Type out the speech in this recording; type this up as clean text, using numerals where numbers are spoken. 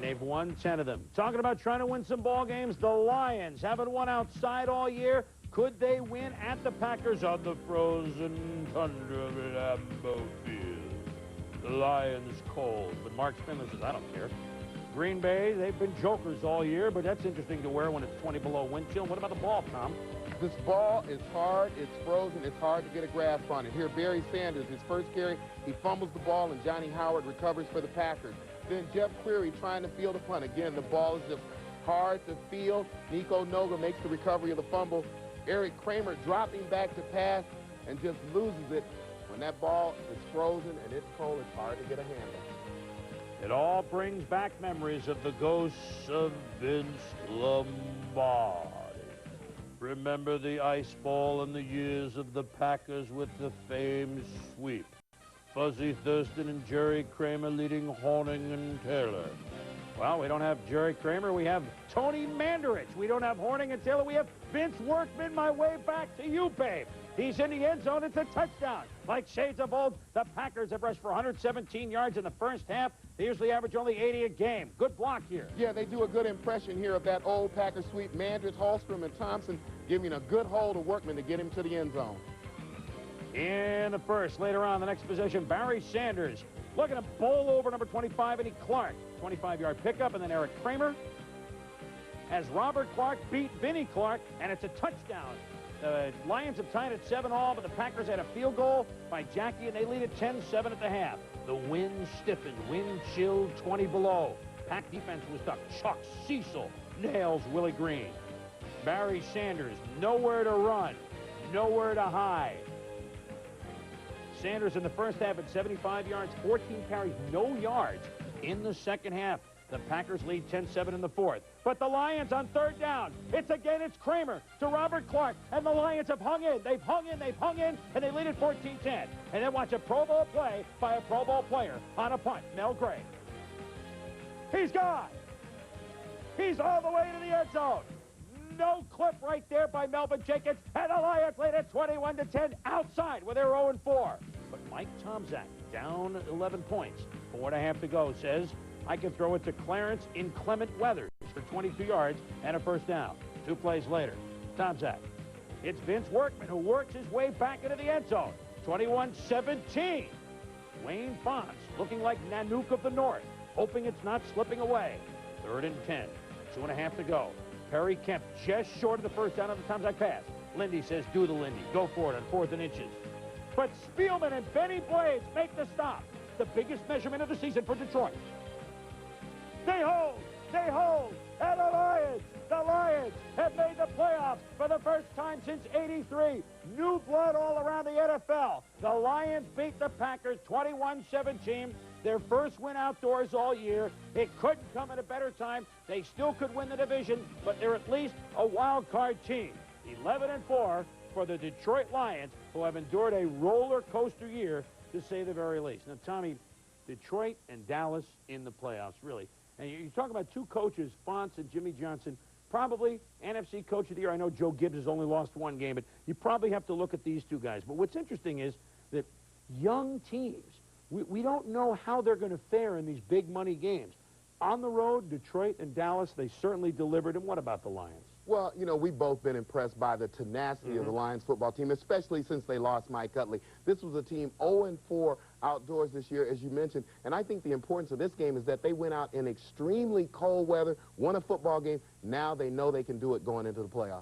and they've won 10 of them. Talking about trying to win some ball games, the Lions haven't won outside all year. Could they win at the Packers on the frozen tundra of Lambeau Field? The Lions cold, but Mark Spindler says, I don't care. Green Bay, they've been jokers all year, but that's interesting to wear when it's 20 below wind chill. What about the ball, Tom? This ball is hard, it's frozen, it's hard to get a grasp on it. Here, Barry Sanders, his first carry, he fumbles the ball, and Johnny Howard recovers for the Packers. Then Jeff Query trying to field a punt. Again, the ball is just hard to field. Nico Noga makes the recovery of the fumble. Eric Kramer dropping back to pass and just loses it. When that ball is frozen and it's cold, it's hard to get a handle. It all brings back memories of the ghosts of Vince Lombardi. Remember the ice ball and the years of the Packers with the famed sweep. Fuzzy Thurston and Jerry Kramer leading Horning and Taylor. Well, we don't have Jerry Kramer. We have Tony Mandarich. We don't have Horning and Taylor. We have Vince Workman, my way back to you, babe. He's in the end zone. It's a touchdown. Like shades of old, the Packers have rushed for 117 yards in the first half. They usually average only 80 a game. Good block here. Yeah, they do a good impression here of that old Packer sweep. Mandarich, Hallstrom, and Thompson giving a good hold to Workman to get him to the end zone. In the first, later on, the next possession, Barry Sanders looking to bowl over number 25, Eddie Clark. 25-yard pickup, and then Eric Kramer as Robert Clark beat Vinnie Clark, and it's a touchdown. The Lions have tied at 7-all, but the Packers had a field goal by Jackie, and they lead at 10-7 at the half. The wind stiffened, wind chilled 20 below. Pack defense was stuck. Chuck Cecil nails Willie Green. Barry Sanders, nowhere to run, nowhere to hide. Sanders in the first half at 75 yards, 14 carries, no yards in the second half. The Packers lead 10-7 in the fourth. But the Lions on third down. It's Kramer to Robert Clark, and the Lions have hung in. They've hung in, and they lead at 14-10. And then watch a Pro Bowl play by a Pro Bowl player on a punt, Mel Gray. He's gone. He's all the way to the end zone. No clip right there by Melvin Jenkins, and the Lions lead at 21-10 outside where they were 0-4. But Mike Tomczak, down 11 points, 4.5 to go, says, I can throw it to Clarence Inclement Weathers for 22 yards and a first down. 2 plays later, Tomczak. It's Vince Workman who works his way back into the end zone. 21-17. Wayne Fonts looking like Nanook of the North, hoping it's not slipping away. 3rd and 10, 2.5 to go. Perry Kemp just short of the first down on the Tomczak pass. Lindy says, do the Lindy. Go for it on 4th and inches. But Spielman and Benny Blades make the stop. The biggest measurement of the season for Detroit. They hold, and the Lions have made the playoffs for the first time since '83. New blood all around the NFL. The Lions beat the Packers 21-17. Their first win outdoors all year. It couldn't come at a better time. They still could win the division, but they're at least a wild card team. 11-4 for the Detroit Lions, who have endured a roller coaster year, to say the very least. Now, Tommy, Detroit and Dallas in the playoffs, really. And you talk about 2 coaches, Fonts and Jimmy Johnson, probably NFC Coach of the Year. I know Joe Gibbs has only lost 1 game, but you probably have to look at these 2 guys. But what's interesting is that young teams, we don't know how they're going to fare in these big money games. On the road, Detroit and Dallas, they certainly delivered. And what about the Lions? Well, you know, we've both been impressed by the tenacity of the Lions football team, especially since they lost Mike Utley. This was a team 0-4 outdoors this year, as you mentioned, and I think the importance of this game is that they went out in extremely cold weather, won a football game. Now they know they can do it going into the playoffs.